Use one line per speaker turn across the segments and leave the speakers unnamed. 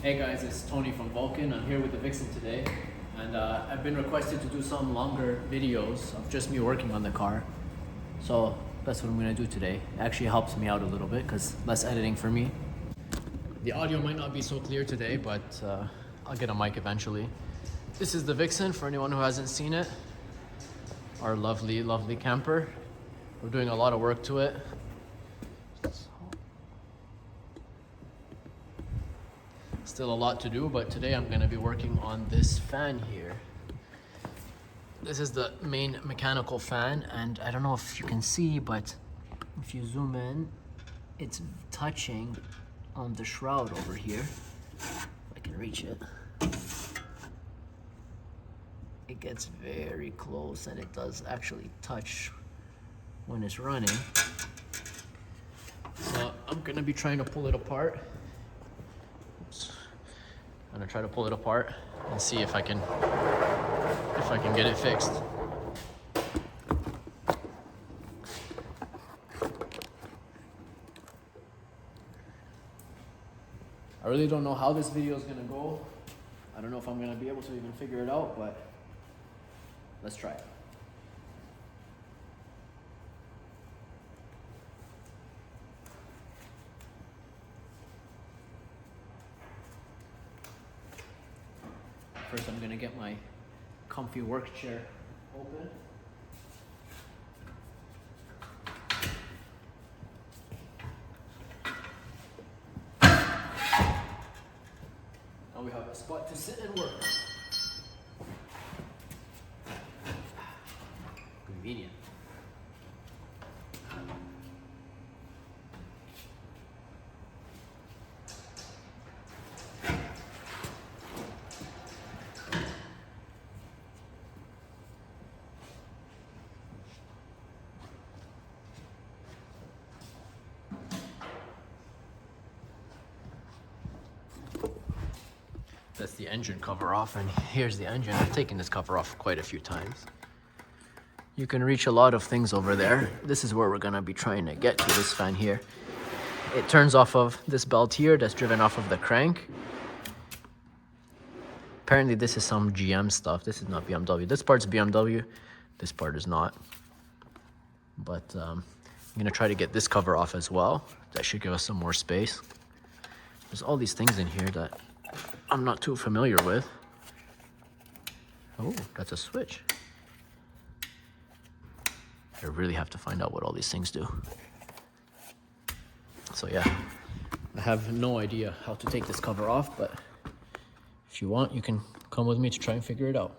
Hey guys, it's Tony from Vulcan. I'm here with the Fixin today, and I've been requested to do some longer videos of just me working on the car. So that's what I'm gonna do today. It actually helps me out a little bit because less editing for me. The audio might not be so clear today, but I'll get a mic eventually. This is the Vixen for anyone who hasn't seen it. Our lovely, lovely camper. We're doing a lot of work to it. Still a lot to do, but today I'm gonna be working on this fan here. This is the main mechanical fan, and I don't know if you can see, but if you zoom in, it's touching on the shroud over here. If I can reach it. It gets very close, and it does actually touch when it's running. So I'm gonna be trying to pull it apart. I'm gonna try to pull it apart and see if I can get it fixed. I really don't know how this video is gonna go. I don't know if I'm gonna be able to even figure it out, but let's try it. First, I'm gonna get my comfy work chair open. Now we have a spot to sit and work. Convenient. That's the engine cover off, and here's the engine. I've taken this cover off quite a few times. You can reach a lot of things over there. This is where we're gonna be trying to get to, this fan here. It turns off of this belt here that's driven off of the crank. Apparently this is some GM stuff. This is not BMW. This part's BMW. This part is not. But I'm gonna try to get this cover off as well. That should give us some more space. There's all these things in here that I'm not too familiar with. Oh, that's a switch. I really have to find out what all these things do. So yeah, I have no idea how to take this cover off, but if you want, you can come with me to try and figure it out.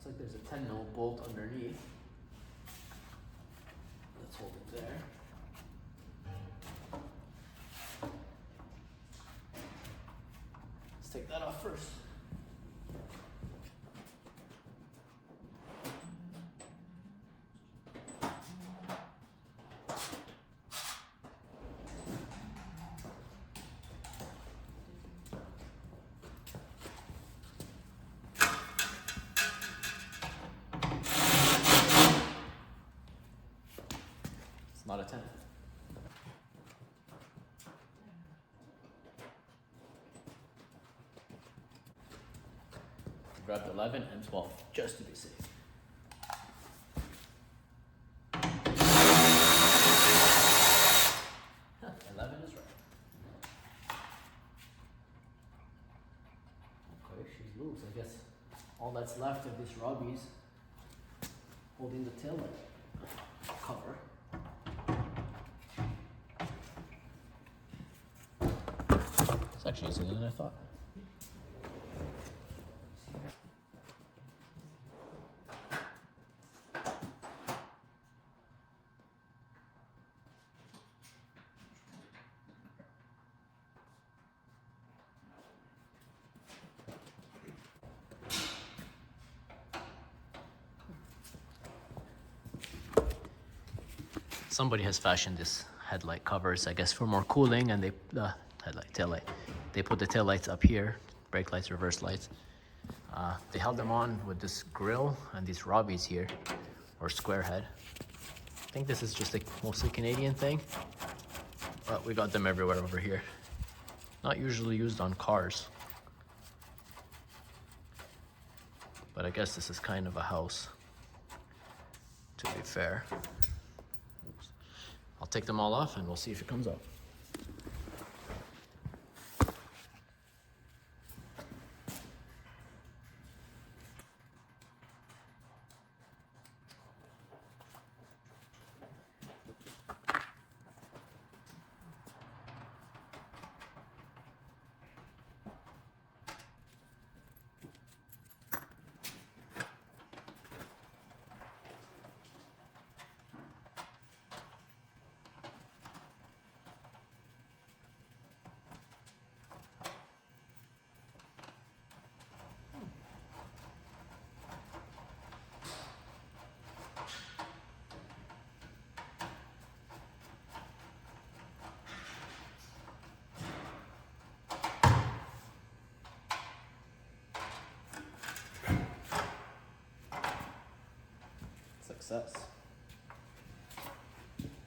Looks like there's a 10-0 bolt underneath. Let's hold it there. Let's take that off first. Not a 10. Grabbed 11 and 12 just to be safe. Huh, 11 is right. Okay, she's loose. I guess all that's left of this rubbies holding the tail light cover. It's actually easier than I thought. Somebody has fashioned this headlight covers, I guess, for more cooling, and the headlight, tail light, They put the tail lights up here, brake lights, reverse lights. They held them on with this grill and these Robbies here, or square head. I think this is just a mostly Canadian thing, but we got them everywhere over here. Not usually used on cars, but I guess this is kind of a house, to be fair. Oops. I'll take them all off and we'll see if it comes up. Success.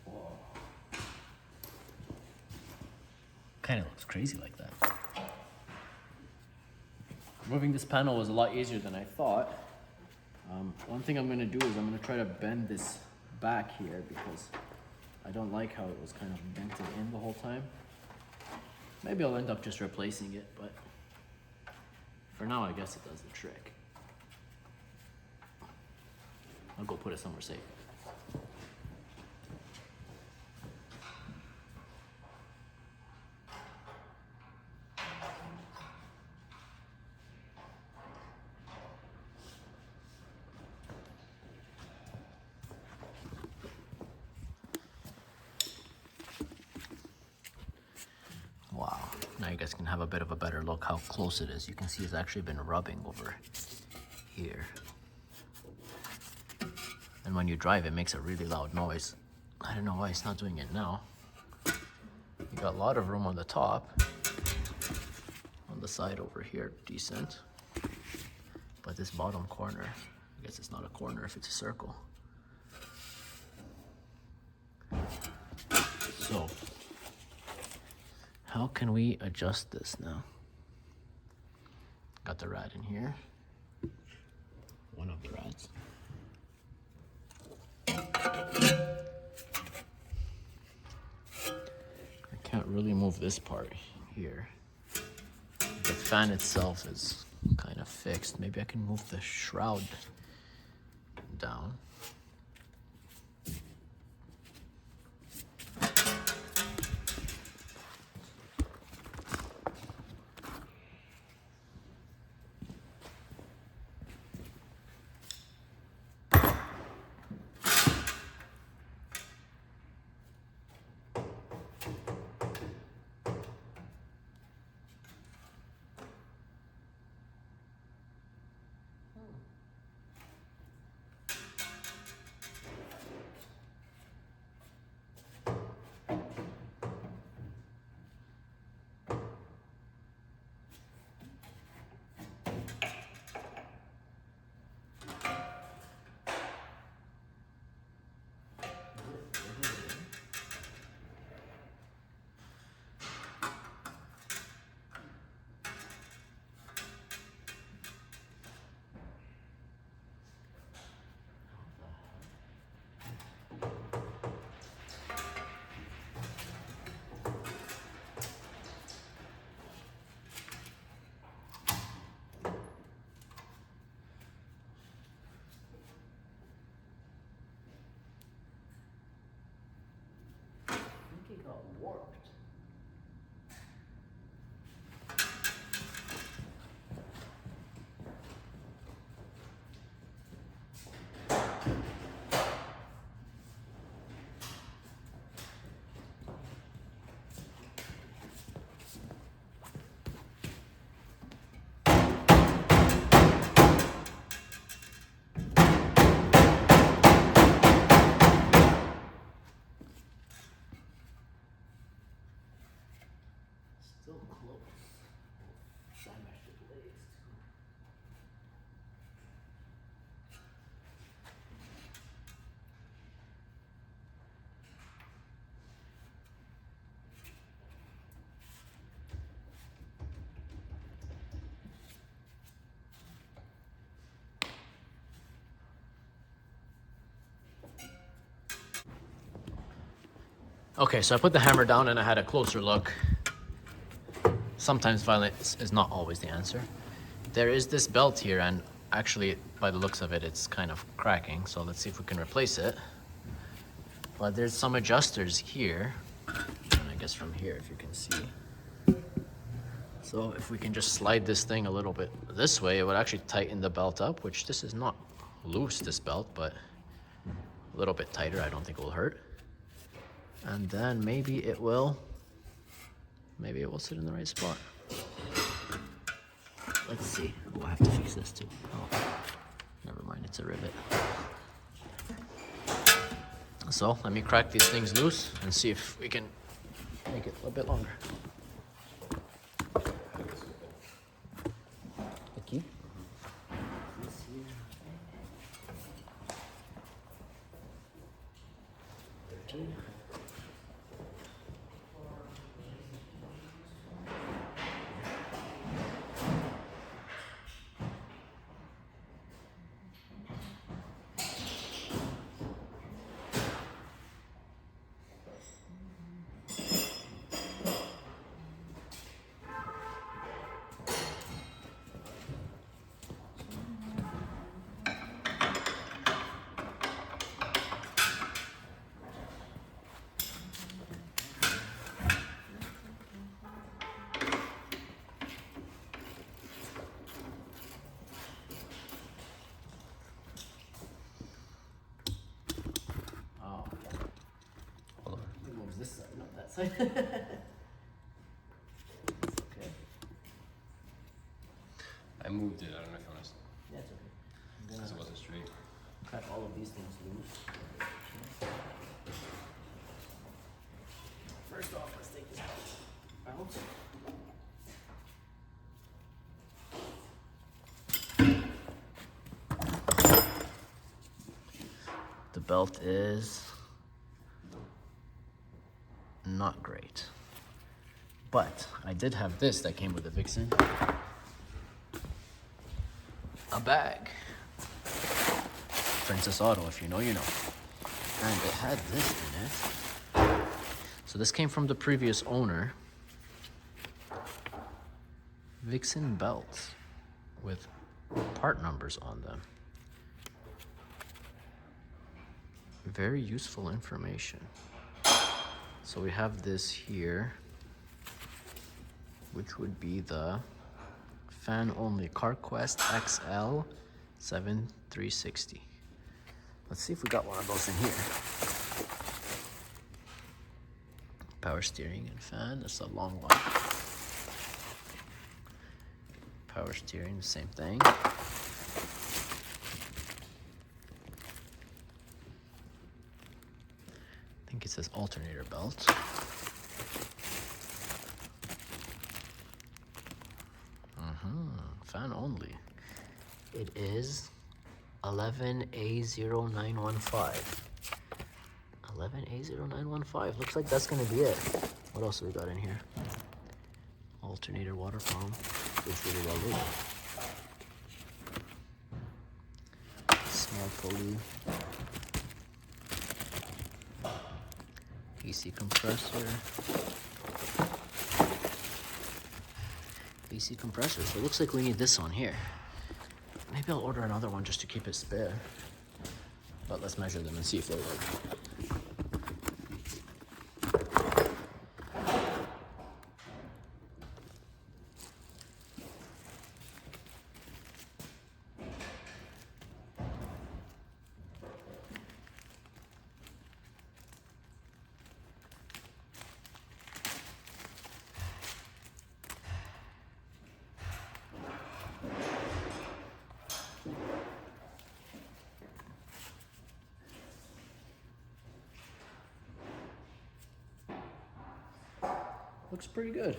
Whoa. Kind of looks crazy like that. Removing this panel was a lot easier than I thought. One thing I'm going to do is I'm going to try to bend this back here because I don't like how it was kind of dented in the whole time. Maybe I'll end up just replacing it, but for now I guess it does the trick. I'll go put it somewhere safe. Wow, now you guys can have a bit of a better look how close it is. You can see it's actually been rubbing over here. And when you drive, it makes a really loud noise. I don't know why it's not doing it now. You got a lot of room on the top. On the side over here, decent. But this bottom corner, I guess it's not a corner if it's a circle. So, how can we adjust this now? Got the rad in here. One of the rads. I can't really move this part here. The fan itself is kind of fixed. Maybe I can move the shroud down. It got warped. Okay, so I put the hammer down and I had a closer look. Sometimes violence is not always the answer. There is this belt here, and actually, by the looks of it, it's kind of cracking. So let's see if we can replace it. But there's some adjusters here, and I guess from here, if you can see. So if we can just slide this thing a little bit this way, it would actually tighten the belt up, which this is not loose, this belt, but a little bit tighter. I don't think it will hurt. And then maybe it will sit in the right spot. Let's see. Oh, I have to fix this too. Oh, never mind, it's a rivet. So let me crack these things loose and see if we can make it a bit longer. The key? This here. 13. This side, not that side. It's okay.
I moved it, I don't know if you want to.
Yeah, it's okay. I'm
Because it
gonna
wasn't straight.
cut all of these things loose. First off, let's take this out. The belt is not great, but I did have this that came with the Fixin. A bag. Princess Auto, if you know, you know. And it had this in it. So this came from the previous owner. Fixin belts with part numbers on them. Very useful information. So we have this here, which would be the fan only CarQuest XL 7360. Let's see if we got one of those in here. Power steering and fan, that's a long one. Power steering, the same thing. I think it says alternator belt. Fan only. It is 11A0915. 11A0915. Looks like that's gonna be it. What else do we got in here? Alternator water pump. It's really well lit. Small pulley. AC compressor. AC compressor. So it looks like we need this on here. Maybe I'll order another one just to keep it spare. But let's measure them and see if they work. Looks pretty good.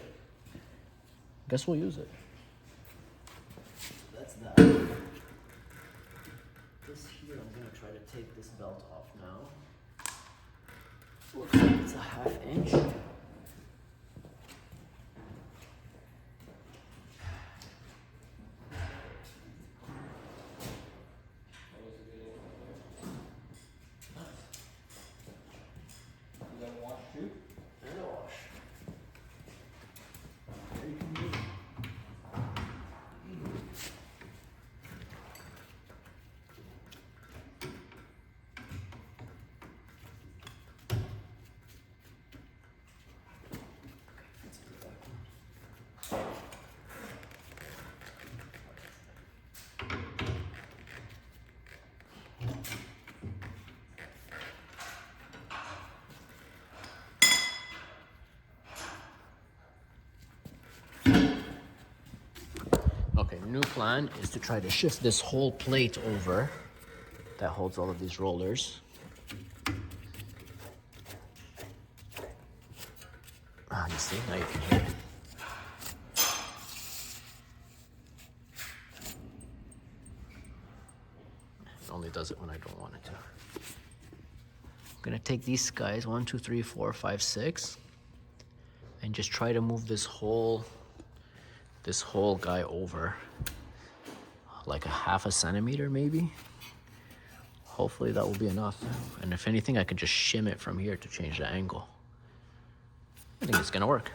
Guess we'll use it. That's that. This here, I'm gonna try to take this belt off now. Looks like it's a 1/2 inch.
You got a watch too?
new plan is to try to shift this whole plate over that holds all of these rollers. You see, now you can hear it. It only does it when I don't want it to. I'm gonna take these guys, 1, 2, 3, 4, 5, 6, and just try to move this whole guy over like a 1/2 centimeter maybe. Hopefully that will be enough. And if anything, I can just shim it from here to change the angle. I think it's gonna work.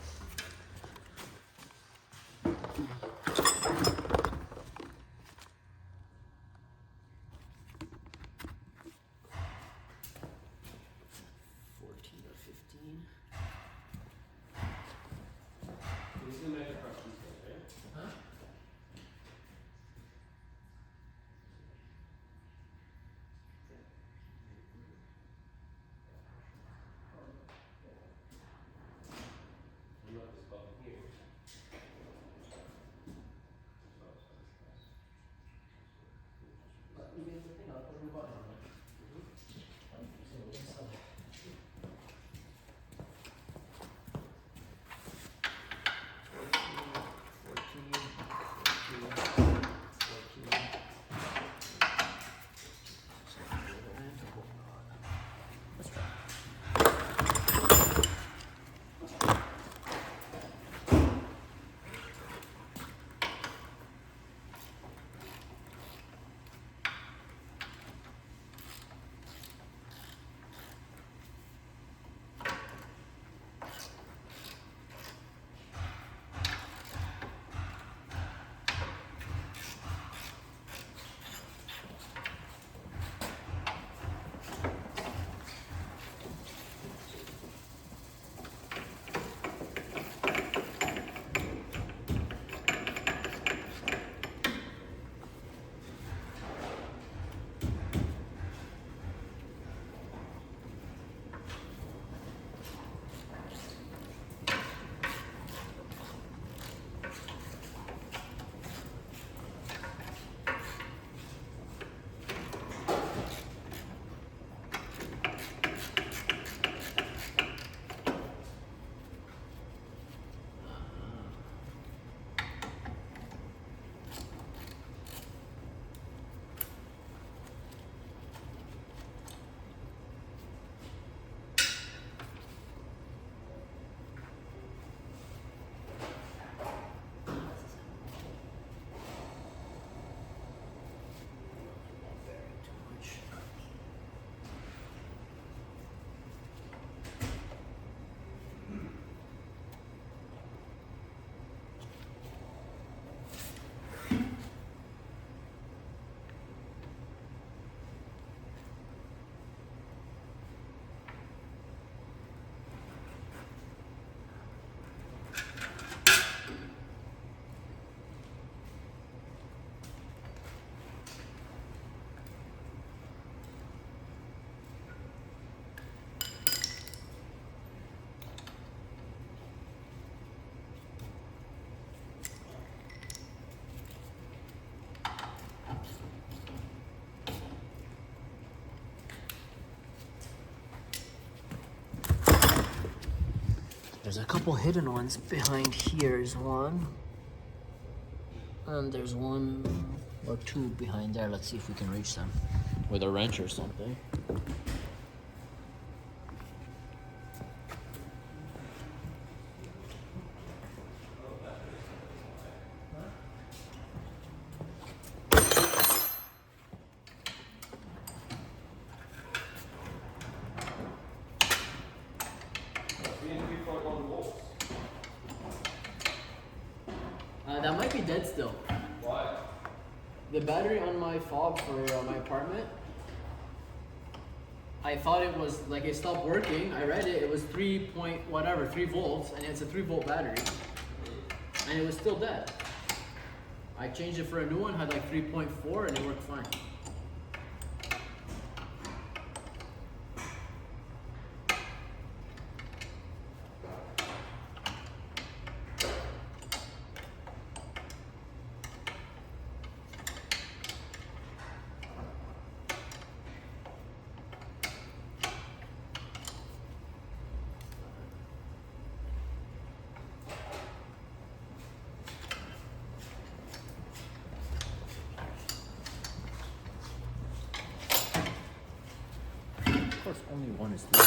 There's a couple hidden ones behind here is one. And there's 1 or 2 behind there. Let's see if we can reach them with a wrench or something. That might be dead still.
Why?
The battery on my fob for my apartment, I thought it was like it stopped working. I read it, it was 3 volts, and it's a 3-volt battery, and it was still dead. I changed it for a new one, had like 3.4, and it worked fine. Only one is too.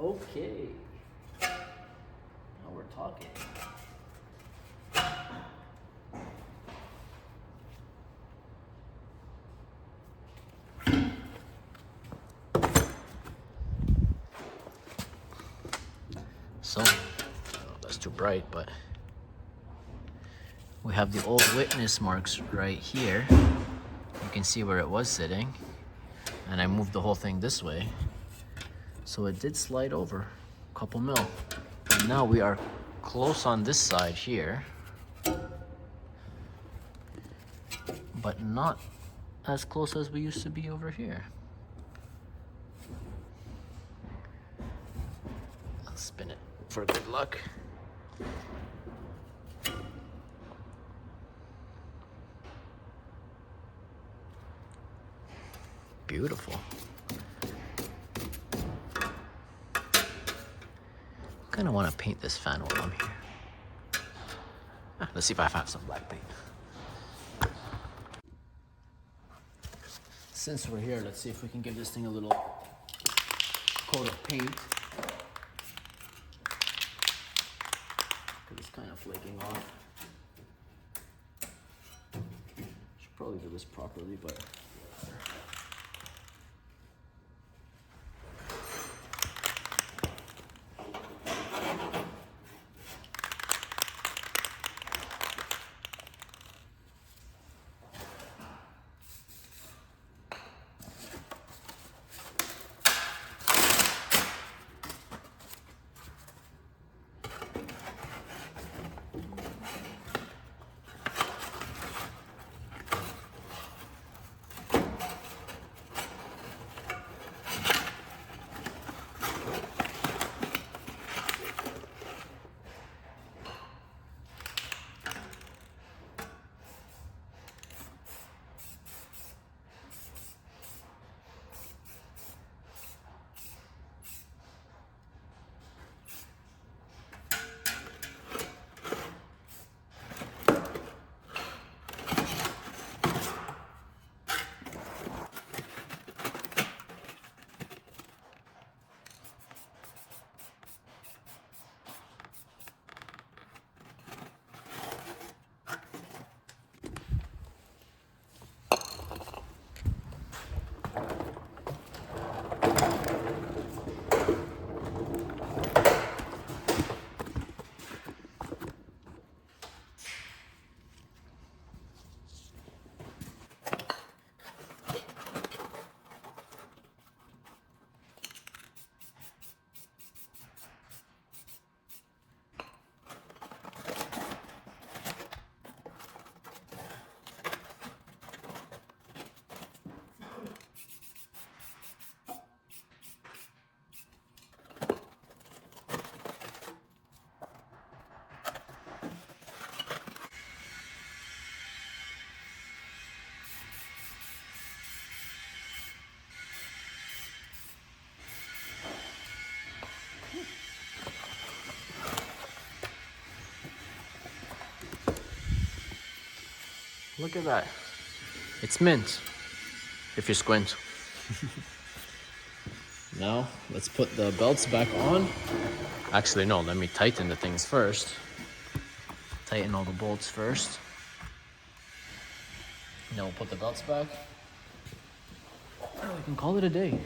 Okay. Now we're talking. So, I don't know if that's too bright, but we have the old witness marks right here. You can see where it was sitting. And I moved the whole thing this way. So it did slide over a couple mil. And now we are close on this side here, but not as close as we used to be over here. I'll spin it for good luck. Beautiful. I kind of want to paint this fan while I'm here. Let's see if I have some black paint. Since we're here, let's see if we can give this thing a little coat of paint. Because it's kind of flaking off. Should probably do this properly, but Look at that. It's mint, if you squint. Now, let's put the belts back on. Actually, no, let me tighten the things first. Tighten all the bolts first. Then we'll put the belts back. And we can call it a day.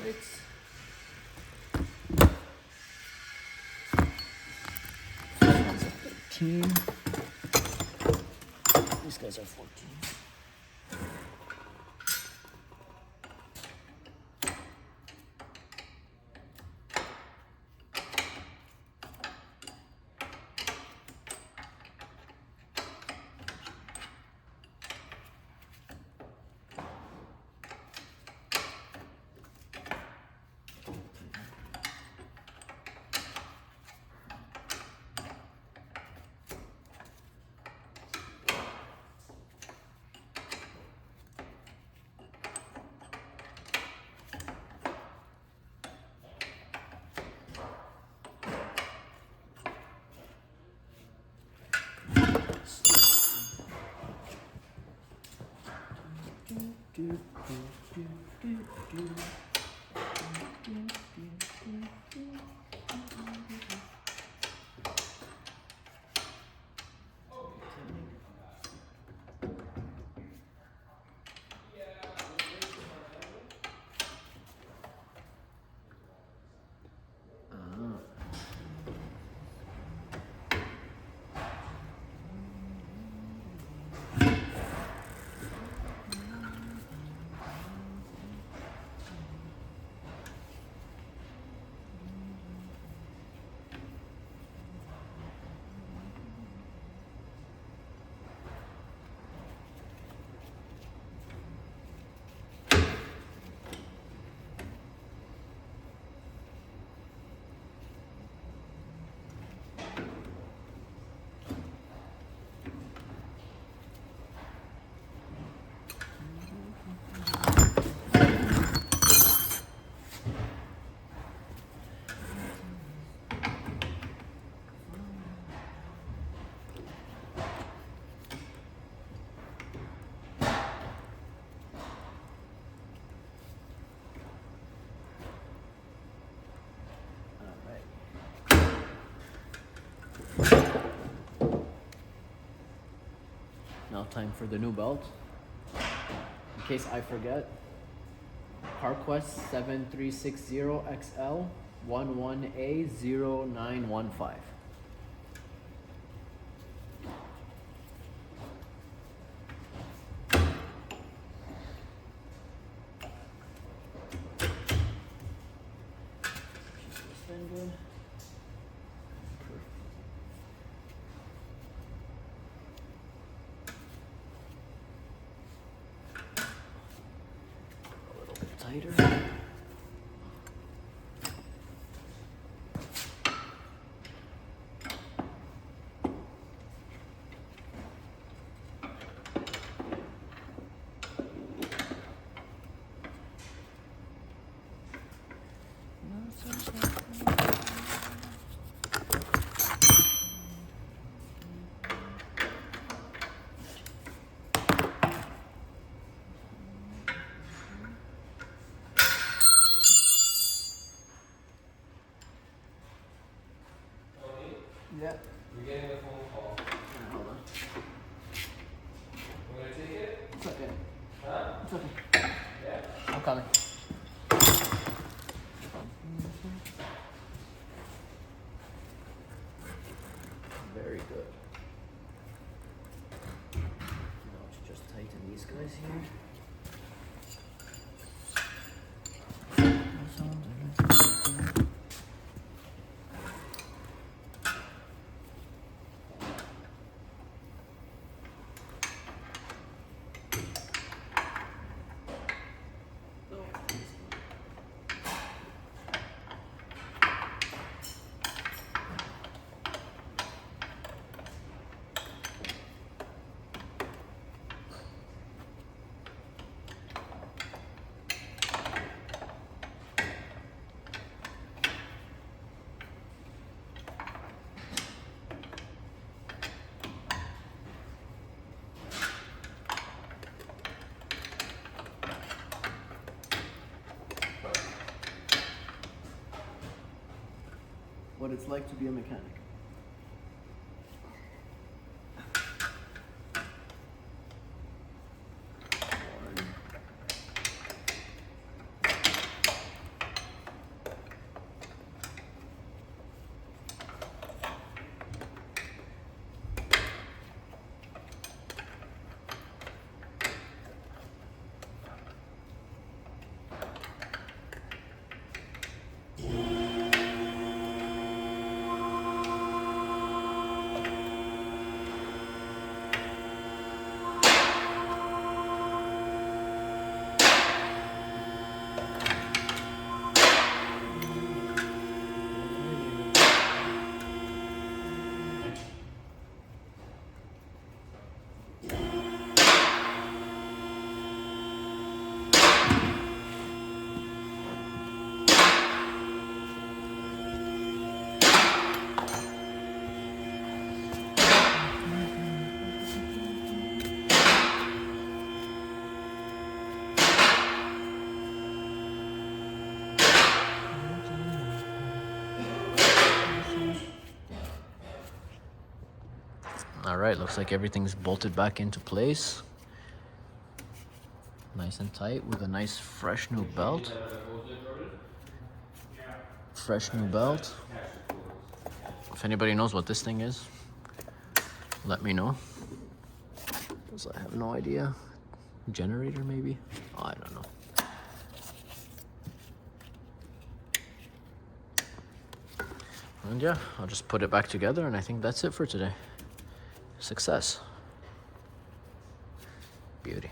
Six. This one's a 13. These guys are 14. Now time for the new belt. In case I forget, CarQuest 7360XL 11A0915. Good. A little bit tighter. Yeah.
You're getting a phone call.
Yeah, hold on.
Want to take it?
It's okay.
Huh?
It's okay.
Yeah?
I'm coming. good. Now to just tighten these guys here. What it's like to be a mechanic. All right, looks like everything's bolted back into place. Nice and tight with a nice fresh new belt. Fresh new belt. If anybody knows what this thing is, let me know. Because I have no idea. Generator maybe? Oh, I don't know. And yeah, I'll just put it back together and I think that's it for today. Success. Beauty.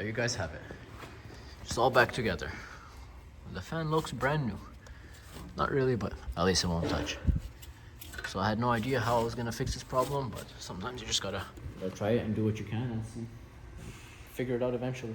there you guys have it. It's all back together. The fan looks brand new. Not really, but at least it won't touch. So I had no idea how I was gonna fix this problem, but sometimes you just gotta try it and do what you can and see. Figure it out eventually.